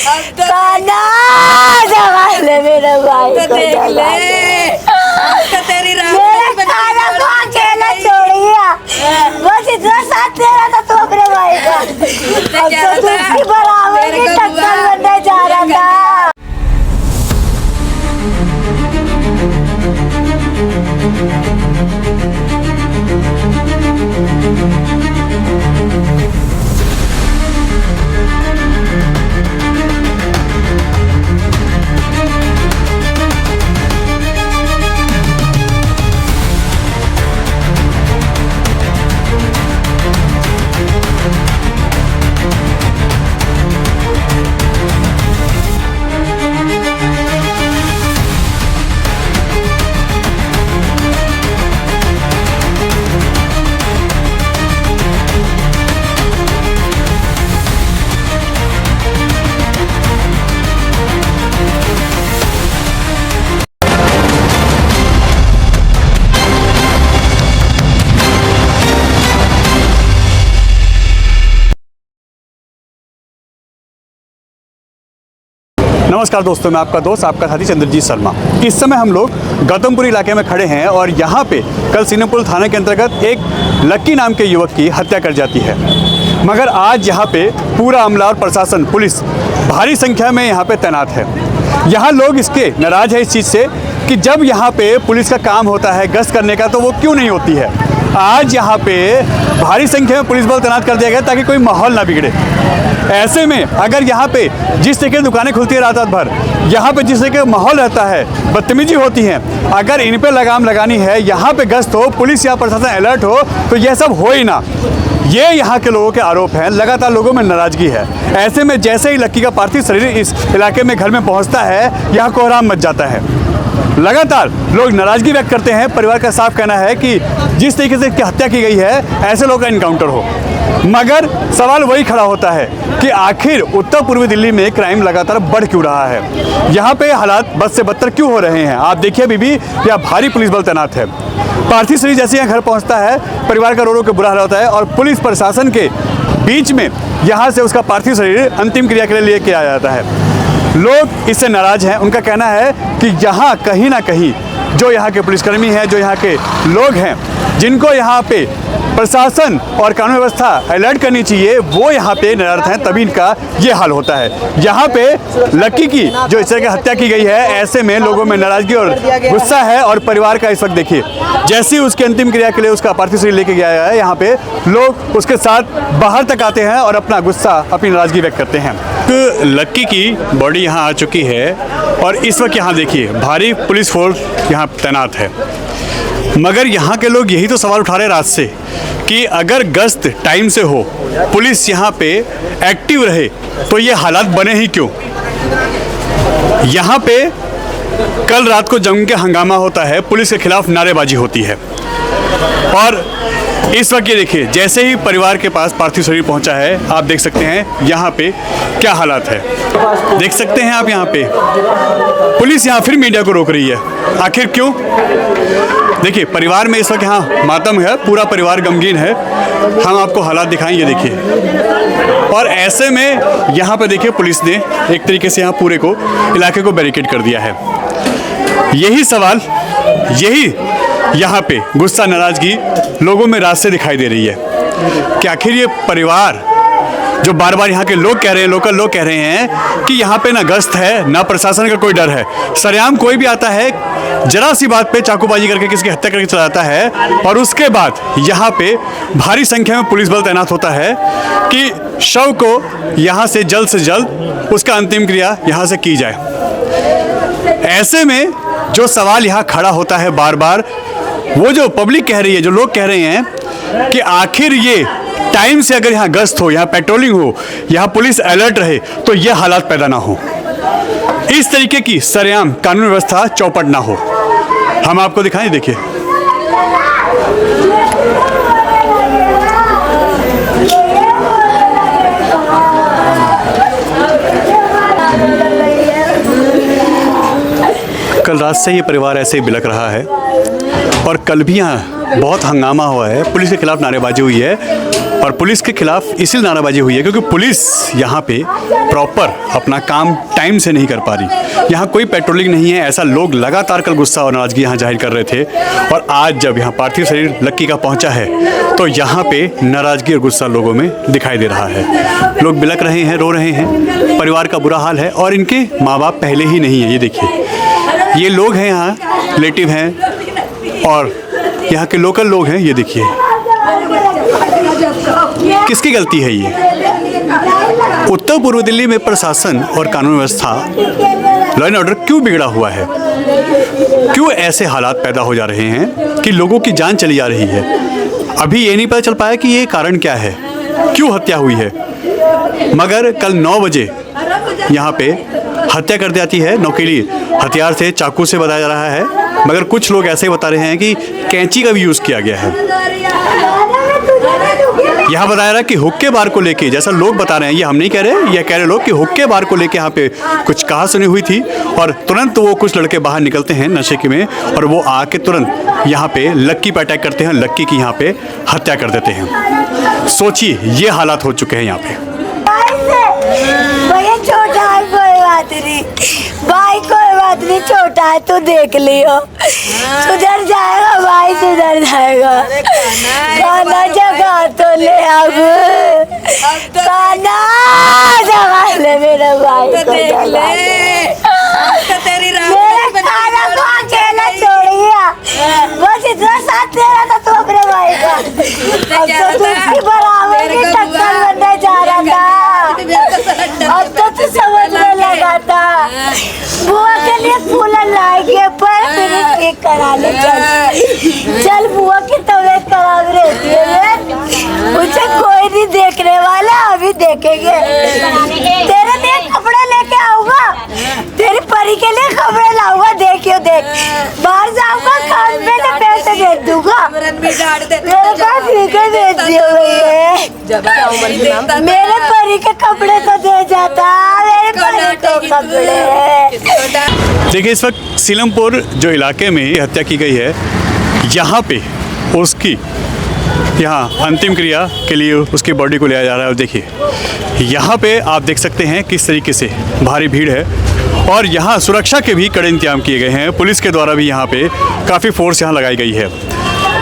कान्हा संभाल ले मेरे भाई को, देख ले तेरी मेरे कान्हा को अकेला छोड़िया, बस इतना साथ दे रहा था तू अपने भाई का, अब तो तू उसकी बराबर की टक्कर बनने जा रहा था। नमस्कार दोस्तों, मैं आपका दोस्त आपका साथी चंद्रजीत शर्मा। इस समय हम लोग गौतमपुरी इलाके में खड़े हैं और यहाँ पे कल सीनेपुल थाने के अंतर्गत एक लक्की नाम के युवक की हत्या कर जाती है। मगर आज यहाँ पे पूरा अमला और प्रशासन, पुलिस भारी संख्या में यहाँ पे तैनात है। यहाँ लोग इसके नाराज है इस चीज़ से कि जब यहाँ पे पुलिस का काम होता है गश्त करने का तो वो क्यों नहीं होती है। आज यहाँ पे भारी संख्या में पुलिस बल तैनात कर दिया गया ताकि कोई माहौल ना बिगड़े। ऐसे में अगर यहाँ पे जिस तरीके की दुकानें खुलती है रात भर, यहाँ पे जिस तरीके का माहौल रहता है, बदतमीजी होती है, अगर इन पे लगाम लगानी है, यहाँ पे गश्त हो, पुलिस या प्रशासन अलर्ट हो, तो यह सब हो ही ना। ये यहाँ के लोगों के आरोप हैं। लगातार लोगों में नाराजगी है। ऐसे में जैसे ही लक्की का पार्थिव शरीर इस इलाके में घर में पहुँचता है, यहाँ कोहराम मच जाता है। लगातार लोग नाराजगी व्यक्त करते हैं। परिवार का साफ कहना है कि जिस तरीके से इसकी हत्या की गई है, ऐसे लोगों का इनकाउंटर हो। मगर सवाल वही खड़ा होता है कि आखिर उत्तर पूर्वी दिल्ली में क्राइम लगातार बढ़ क्यों रहा है, यहाँ पे हालात बद से बदतर क्यों हो रहे हैं। आप देखिए बीबी, यहाँ भारी पुलिस बल तैनात है। पार्थिव शरीर जैसे यहाँ घर पहुँचता है, परिवार का रो रो के बुरा हाल होता है और पुलिस प्रशासन के बीच में यहाँ से उसका पार्थिव शरीर अंतिम क्रिया के लिए लेके आया जाता है। लोग इससे नाराज हैं। उनका कहना है कि यहाँ कहीं ना कहीं जो यहाँ के पुलिसकर्मी हैं, जो यहाँ के लोग हैं, जिनको यहाँ पे प्रशासन और कानून व्यवस्था अलर्ट करनी चाहिए, वो यहाँ पे नाराज हैं, तभी इनका ये हाल होता है। यहाँ पे लक्की की जो इस तरह की हत्या की गई है, ऐसे में लोगों में नाराजगी और गुस्सा है। और परिवार का इस वक्त देखिए, जैसे ही उसकी अंतिम क्रिया के लिए उसका पार्थिव शरीर लेके गया है, यहाँ पे लोग उसके साथ बाहर तक आते हैं और अपना गुस्सा, अपनी नाराजगी व्यक्त करते हैं। तो लक्की की बॉडी यहाँ आ चुकी है और इस वक्त यहाँ देखिए भारी पुलिस फोर्स यहाँ तैनात है। मगर यहाँ के लोग यही तो सवाल उठा रहे रात से कि अगर गश्त टाइम से हो, पुलिस यहाँ पे एक्टिव रहे, तो ये हालात बने ही क्यों। यहाँ पे कल रात को जम के हंगामा होता है, पुलिस के खिलाफ नारेबाजी होती है। और इस वक्त ये देखिए, जैसे ही परिवार के पास पार्थिव शरीर पहुंचा है, आप देख सकते हैं यहाँ पे क्या हालात है। देख सकते हैं आप यहाँ पे पुलिस यहाँ फिर मीडिया को रोक रही है। आखिर क्यों? देखिए, परिवार में इस वक्त यहाँ मातम है, पूरा परिवार गमगीन है। हम आपको हालात दिखाएंगे, देखिए। और ऐसे में यहाँ पे देखिए पुलिस ने एक तरीके से यहाँ पूरे को इलाके को बैरिकेड कर दिया है। यही सवाल, यही यहाँ पे गुस्सा, नाराजगी लोगों में रात से दिखाई दे रही है कि आखिर ये परिवार जो बार बार यहाँ के लोग कह रहे हैं, लोकल लोग कह रहे हैं कि यहाँ पे ना गश्त है, ना प्रशासन का कोई डर है। सरेआम कोई भी आता है, जरा सी बात पे चाकूबाजी करके किसी की हत्या करके चला जाता है। और उसके बाद यहाँ पे भारी संख्या में पुलिस बल तैनात होता है कि शव को यहाँ से जल्द उसका अंतिम क्रिया यहाँ से की जाए। ऐसे में जो सवाल यहाँ खड़ा होता है बार बार, वो जो पब्लिक कह रही है, जो लोग कह रहे हैं कि आखिर ये टाइम से अगर यहाँ गश्त हो, यहाँ पेट्रोलिंग हो, यहाँ पुलिस अलर्ट रहे, तो ये हालात पैदा ना हो, इस तरीके की सरेआम कानून व्यवस्था चौपट ना हो। हम आपको दिखाएं, देखिए। कल रात से ये परिवार ऐसे ही बिलख रहा है और कल भी यहाँ बहुत हंगामा हुआ है, पुलिस के खिलाफ नारेबाजी हुई है। और पुलिस के खिलाफ इसलिए नाराबाजी हुई है क्योंकि पुलिस यहाँ पे प्रॉपर अपना काम टाइम से नहीं कर पा रही। यहाँ कोई पेट्रोलिंग नहीं है, ऐसा लोग लगातार कल गुस्सा और नाराजगी यहाँ जाहिर कर रहे थे। और आज जब यहाँ पार्थिव शरीर लक्की का पहुँचा है तो यहाँ पे नाराजगी और गुस्सा लोगों में दिखाई दे रहा है। लोग बिलख रहे हैं, रो रहे हैं, परिवार का बुरा हाल है और इनके माँ बाप पहले ही नहीं है। ये देखिए, ये लोग हैं यहाँ, रिलेटिव हैं और यहाँ के लोकल लोग हैं। ये देखिए, किसकी गलती है ये? उत्तर पूर्व दिल्ली में प्रशासन और कानून व्यवस्था, लॉ एंड ऑर्डर क्यों बिगड़ा हुआ है? क्यों ऐसे हालात पैदा हो जा रहे हैं कि लोगों की जान चली जा रही है? अभी ये नहीं पता चल पाया कि ये कारण क्या है, क्यों हत्या हुई है। मगर कल 9 बजे यहाँ पे हत्या कर दी जाती है, नौकीली हथियार से, चाकू से बताया जा रहा है। मगर कुछ लोग ऐसे ही बता रहे हैं कि कैंची का भी यूज़ किया गया है। यहाँ बताया रहा कि हुक्के बार को लेके, जैसा लोग बता रहे हैं, ये हम नहीं कह रहे, ये कह रहे लोग कि हुक्के बार को लेके यहाँ पे कुछ कहा सुनी हुई थी और तुरंत वो कुछ लड़के बाहर निकलते हैं नशे के में और वो आके तुरंत यहाँ पे लक्की पे अटैक करते हैं, लक्की की यहाँ पे हत्या कर देते हैं। सोचिए, ये हालात हो चुके हैं यहाँ पे। भैया छोटा है, कोई बात नहीं भाई, कोई बात नहीं, छोटा है तो देख लियो, सुधर जाएगा भाई, सुधर जाएगा। खाना जगा तो ले, अब खाना जगा ले मेरे भाई को, देख ले तेरी मेरे खाना को अकेला छोड़िया, बस इतना साथ दे रहा था तो अपने भाई का, अब तो तू इसकी बराबर की टक्कर बनने जा रहा था, अब तो तू समझने लगा था। बुआ के लिए फूल लाएंगे पर फिर ठीक करा ले, चल बुआ की तबीयत खराब रहती है, मुझे कोई नहीं देखने वाला, अभी देखेंगे। तेरे लिए कपड़े लेके आऊंगा, तेरी परी के लिए कपड़े लाऊंगा, देखियो देख, बाहर जाऊंगा खान में तो पैसे भेज दूंगा, मेरे पास फ्रीके भेज दिए हुए, मेरे परी के कपड़े तो दे जाता, मेरे परी को कपड़े। देखिए, इस वक्त सीलमपुर जो इलाके में हत्या की गई है, यहाँ पे उसकी यहाँ अंतिम क्रिया के लिए उसकी बॉडी को लिया जा रहा है। और देखिए, यहाँ पे आप देख सकते हैं किस तरीके से भारी भीड़ है और यहाँ सुरक्षा के भी कड़े इंतजाम किए गए हैं। पुलिस के द्वारा भी यहाँ पे काफ़ी फोर्स यहाँ लगाई गई है।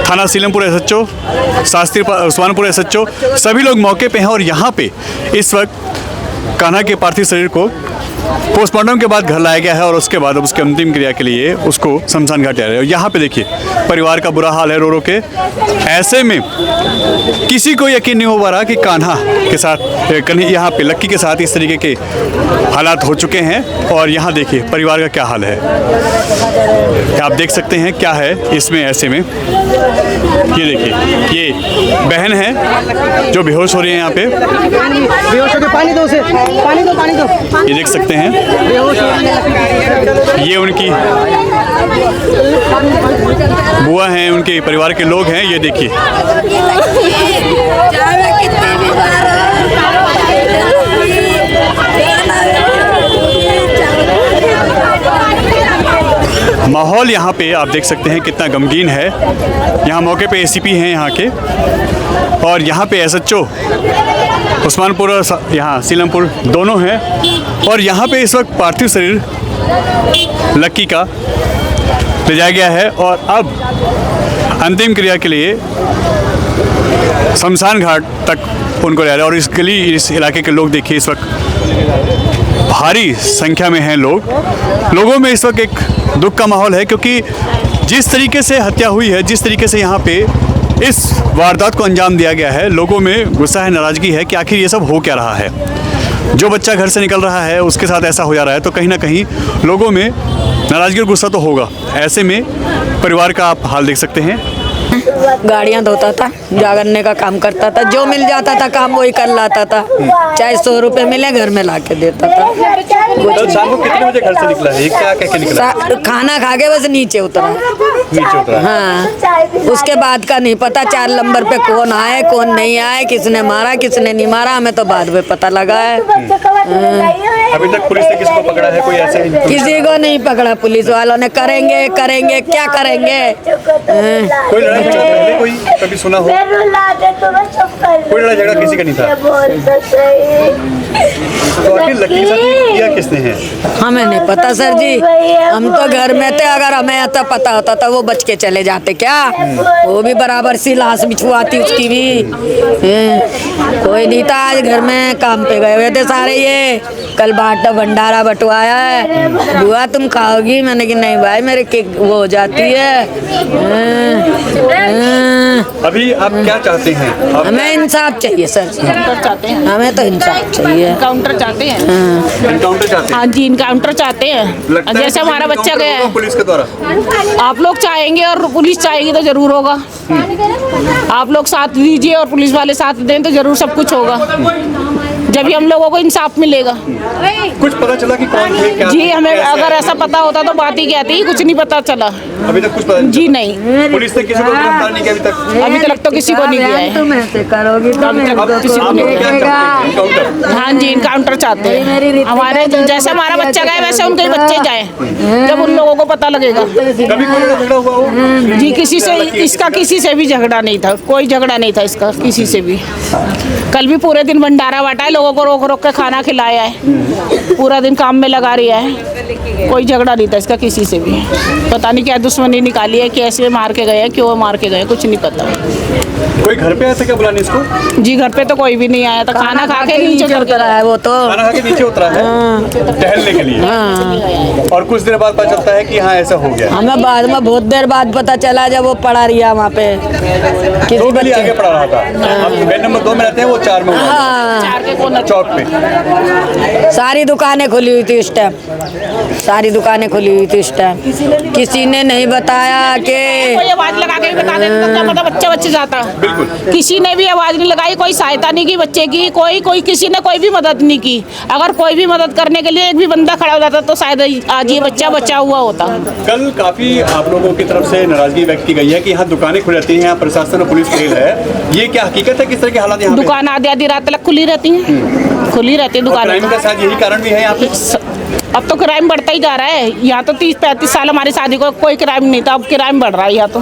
थाना सीलमपुर SHO, शास्त्री उस्मानपुर SHO, सभी लोग मौके पे हैं और यहाँ पे इस वक्त कान्हा के पार्थिव शरीर को पोस्टमार्टम के बाद घर लाया गया है और उसके बाद अब उसकी अंतिम क्रिया के लिए उसको शमशान घाट ले रहे हैं। और यहाँ पे देखिए, परिवार का बुरा हाल है रो रो के। ऐसे में किसी को यकीन नहीं हो पा रहा कि कान्हा के साथ, यहाँ पे लक्की के साथ इस तरीके के हालात हो चुके हैं। और यहाँ देखिए परिवार का क्या हाल है, आप देख सकते हैं क्या है इसमें। ऐसे में ये देखिए, ये बहन है जो बेहोश हो रही है यहाँ पे, बेहोश होके पानी दो उसे, पानी दो, पानी दो। ये देख सकते हैं। ये उनकी बुआ हैं, उनके परिवार के लोग हैं। ये देखिए, माहौल यहाँ पे आप देख सकते हैं कितना गमगीन है। यहाँ मौके पे ACP हैं यहाँ के और यहाँ पे SHO उस्मानपुर और यहाँ सीलमपुर दोनों हैं। और यहाँ पे इस वक्त पार्थिव शरीर लक्की का ले जाया गया है और अब अंतिम क्रिया के लिए शमशान घाट तक उनको ले जा रहे हैं। और इस गली, इस इलाके के लोग देखिए, इस वक्त भारी संख्या में हैं लोगों में इस वक्त एक दुख का माहौल है क्योंकि जिस तरीके से हत्या हुई है, जिस तरीके से यहाँ पे इस वारदात को अंजाम दिया गया है, लोगों में गुस्सा है, नाराज़गी है कि आखिर ये सब हो क्या रहा है। जो बच्चा घर से निकल रहा है उसके साथ ऐसा हो जा रहा है तो कहीं ना कहीं लोगों में नाराज़गी और गुस्सा तो होगा। ऐसे में परिवार का आप हाल देख सकते हैं। गाड़ियाँ धोता था, जागरने का काम करता था, जो मिल जाता था काम वही कर लाता था, चाहे 100 रुपए मिले घर में ला के देता था। तो शाम को कितने बजे घर से निकला है? क्या कह के निकला? खाना खा के बस नीचे उतरा। हाँ, उसके बाद का नहीं पता 4 नंबर पे कौन आए कौन नहीं आए, किसने मारा किसने नहीं मारा, हमें तो बाद में पता लगा है। अभी तक पुलिस ने किसको पकड़ा है? कोई ऐसे किसी को नहीं पकड़ा, पुलिस वालों ने करेंगे क्या करेंगे। कोई लड़ाई पहले कोई कभी सुना हो? मैं रुला दे तो मैं चुप कर लूं। कोई लड़ाई झगड़ा किसी का नहीं था? ये बोल तो सही। तो आखिर लकी के साथ ये किया किसने है? हमें नहीं पता सर जी, हम तो घर में थे। अगर हमें ऐसा पता होता तो वो बच के चले जाते क्या? वो भी बराबर सी लाश बिछवाती उसकी भी। कोई नहीं था, आज घर में काम पे गए हुए थे सारे। ये कल भंडारा बंटवाया है, बुआ तुम खाओगी? मैंने कि नहीं भाई मेरे केक वो हो जाती है। अभी आप क्या चाहते हैं? हमें इंसाफ चाहिए सर, चाहते हैं, हमें तो इंसाफ चाहिए। काउंटर चाहते हैं। एनकाउंटर चाहते हैं? हाँ जी, इनकाउंटर चाहते हैं। लगता है जैसे कि हमारा बच्चा एनकाउंटर गया होगा है, पुलिस के द्वारा। आप लोग चाहेंगे और पुलिस चाहेगी तो जरूर होगा। आप लोग साथ दीजिए और पुलिस वाले साथ दें तो जरूर सब कुछ होगा, जब भी हम लोगों को इंसाफ मिलेगा। कुछ पता चला कि कौन थे क्या? जी, हमें कैसे? अगर ऐसा पता होता तो बात ही क्या थी, कुछ नहीं पता चला। अभी तक कुछ पता नहीं जी चला? नहीं, पुलिस ने किसी को गिरफ्तार नहीं किया अभी तक? अभी तक तो किसी को नहीं किया है। तुम ऐसे करोगी तो अभी तक मेरे किसी को आप नहीं लोग किया। क्या चाहते हैं? एनकाउंटर? हाँ जी, इनकाउंटर चाहते हैं। हमारे जैसे हमारा बच्चा गया वैसे उनके बच्चे जाए, जब उन लोगों को पता लगेगा। कभी कोई लड़ाई झगड़ा हुआ हो? जी, किसी से, इसका किसी से भी झगड़ा नहीं था, कोई झगड़ा नहीं था इसका किसी से भी। कल भी पूरे दिन भंडारा बांटा है, लोगों को रोक रोक के खाना खिलाया है, पूरा दिन काम में लगा रिया है। कोई झगड़ा नहीं था इसका किसी से भी। पता नहीं क्या दुश्मनी निकाली है, कैसे मार के गए हैं, क्यों मार के गए, कुछ नहीं पता। कोई घर पे आया था क्या बुलाने इसको? जी, घर पे तो कोई भी नहीं आया था, खाना खा के नीचे उतर उतर रहा है वो तो। खाना खा के नीचे उतरा है टहलने के लिए, और कुछ देर बाद पता चलता है कि हाँ ऐसा हो गया। हमें बाद में बहुत देर बाद पता चला जब वो पड़ा रिया वहाँ पे किसी दो गली आगे बच्चे। पड़ा रहा था। अब बेड नंबर 2 में रहते हैं, वो 4 में हुआ था, हाँ, चार के कोने चौक पे। सारी दुकानें खुली हुई थी उस टाइम, सारी दुकानें खुली हुई थी उस टाइम। किसी ने नहीं बताया कि कोई आवाज लगा के भी बता देता तो क्या पता बच्चा बच्चे जाता। बिल्कुल। किसी ने भी आवाज नहीं लगाई, कोई सहायता नहीं की बच्चे की, कोई किसी ने कोई भी मदद नहीं की। अगर कोई भी मदद करने के लिए एक भी बंदा खड़ा हो जाता तो शायद आज ये बच्चा बचा हुआ होता। कल काफी आप लोगों की तरफ से नाराजगी व्यक्त की गई है कि यहाँ दुकानें खुली रहती हैं, यहाँ प्रशासन और पुलिस खेल है। ये क्या हकीकत है? किस तरह के हालात यहाँ पे? दुकान आधी आधी रात तक खुली रहती हैं, खुली रहती है और दुकानें। क्राइम का शायद यही कारण भी है यहाँ पे। अब तो क्राइम बढ़ता ही जा रहा है। यहाँ तो 30-35 साल हमारी शादी को कोई क्राइम नहीं था, अब क्राइम बढ़ रहा है यहाँ तो।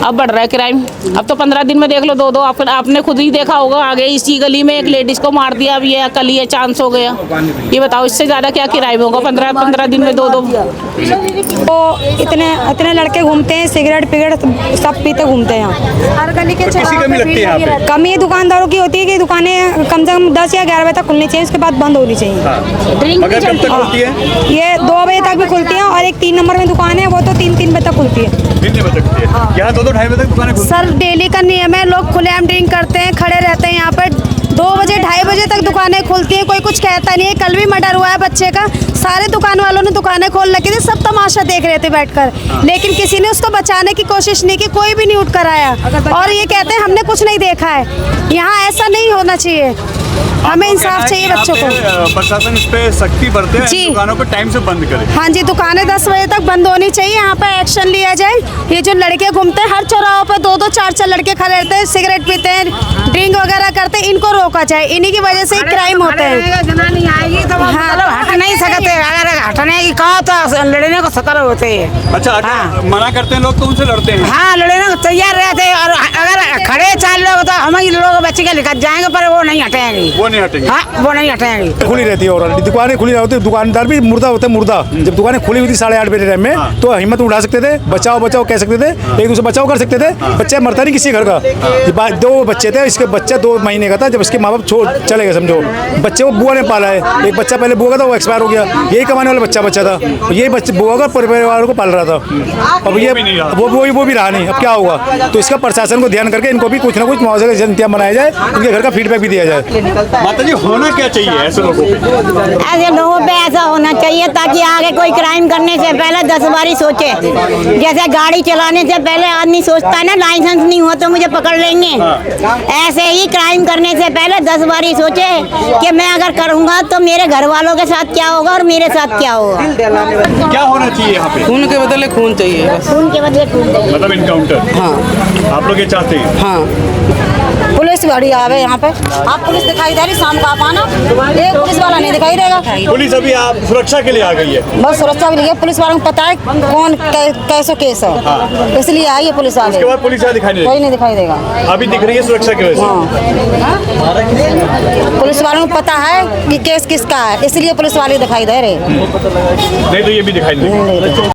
अब बढ़ रहा है क्राइम। अब तो 15 दिन में देख लो 2-2। आपने खुद ही देखा होगा, आगे इसी गली में एक लेडीज को मार दिया, अब ये कल ये चांस हो गया। ये बताओ इससे ज्यादा क्या क्राइम होगा 15 दिन में 2-2। तो इतने लड़के घूमते हैं, सिगरेट पिगरेट सब पीते घूमते हैं यहाँ। हर गली के किसी कमी लगती है यहाँ पे? कमी दुकानदारों की होती है कि दुकानें कम से कम 10 या 11 बजे तक खुलनी चाहिए, उसके बाद बंद होनी चाहिए। मगर कब तक खुलती है? ये 2 बजे तक भी खुलती है, और एक 3 नंबर में दुकान है वो तो 3-3 बजे तक खुलती है। 3 बजे तक खुलती है। यहाँ 2-2 ढाई बजे तक दुकानें खुलती सर डेली का नियम है, लोग खुलेआम ड्रिंक करते हैं, खड़े रहते हैं यहाँ पर 2 बजे 2:30 बजे तक दुकानें खुलती हैं, कोई कुछ कहता नहीं है। कल भी मर्डर हुआ है बच्चे का, सारे दुकान वालों ने दुकानें खोल रखी थी, सब तमाशा देख रहे थे बैठकर, लेकिन किसी ने उसको बचाने की कोशिश नहीं की, कोई भी नहीं उठ कर आया। और ये कहते हैं हमने कुछ नहीं देखा है। यहाँ ऐसा नहीं होना चाहिए, हमें इंसाफ चाहिए बच्चों को। प्रशासन इस पे सख्ती बरते हैं, जी। दुकानों को टाइम से बंद करे। हाँ जी, दुकानें 10 बजे तक बंद होनी चाहिए, यहाँ पे एक्शन लिया जाए। ये जो लड़के घूमते हैं हर चौराहों पे 2-2 4-4 लड़के खड़े रहते हैं, सिगरेट पीते हैं, ड्रिंक वगैरह करते हैं, इनको रोका जाए। इन्हीं की वजह से क्राइम होते हैं। जनानी आएगी तो हट नहीं सकते, अगर हटने की कहो तो लड़ने को सतर होते हैं। अच्छा, मना करते हैं लोग तो उनसे लड़ते हैं। हाँ, लड़ने को तैयार रहते हैं, और अगर खड़े 4 लोग तो हम ही लोग बच्चे के निकल जाएंगे, पर वो नहीं हटेंगे। वो नहीं हटेंगे। हाँ, वो नहीं हटेंगे। खुली रहती है और दुकानें खुली रहती है, दुकानदार भी मुर्दा होते हैं मुर्दा। जब दुकानें खुली हुई थी 8:30 बजे टाइम में, तो हिम्मत उठा सकते थे, बचाओ बचाओ कह सकते थे, एक दूसरे बचाओ कर सकते थे। बच्चे मरता नहीं किसी घर का। 2 बच्चे थे, इसके बच्चा 2 महीने का था जब इसके माँ बाप छोड़ चले गए, समझो। बच्चे को बुआ ने पाला है, एक बच्चा पहले बुआ का था, वो एक्सपायर हो गया, यही कमाने वाला बच्चा था, यही बच्चे बुआ का परिवार को पाल रहा था। अब ये वो भी रहा नहीं, अब क्या होगा? तो इसका प्रशासन को ध्यान करके इनको भी कुछ ना कुछ मुआवजे का इंतजाम बनाया जाए, उनके घर का फीडबैक भी दिया जाए। माता जी, होना क्या चाहिए ऐसे लोगों पे? ऐसे लोगों पे ऐसा होना चाहिए ताकि आगे कोई क्राइम करने से पहले 10 बारी सोचे। जैसे गाड़ी चलाने से पहले आदमी सोचता है ना, लाइसेंस नहीं हो तो मुझे पकड़ लेंगे, ऐसे ही क्राइम करने से पहले 10 बारी सोचे कि मैं अगर करूँगा तो मेरे घर वालों के साथ क्या होगा और मेरे साथ क्या होगा। क्या होना चाहिए यहाँ पे? खून के बदले खून चाहिए बस। खून के बदले खून चाहिए। मतलब इनकाउंटर। हाँ आप लोग ये चाहते हैं? हाँ। पुलिस बड़ी आवे यहाँ पे। आप पुलिस दिखाई दे रही, शाम को आप आना, एक पुलिस वाला नहीं दिखाई देगा। पुलिस अभी आप सुरक्षा के लिए आ गई है। बस सुरक्षा के लिए पुलिस वालों को पता है कौन कैसे केस है, इसलिए आई है पुलिस वाले। उसके बाद पुलिस यहाँ दिखाई नहीं कोई नहीं दिखाई देगा। अभी दिख रही है सुरक्षा की वजह से। पुलिस वालों को पता है कि केस किसका है, इसलिए पुलिस वाले दिखाई दे रहे। नहीं तो ये भी दिखाई नहीं।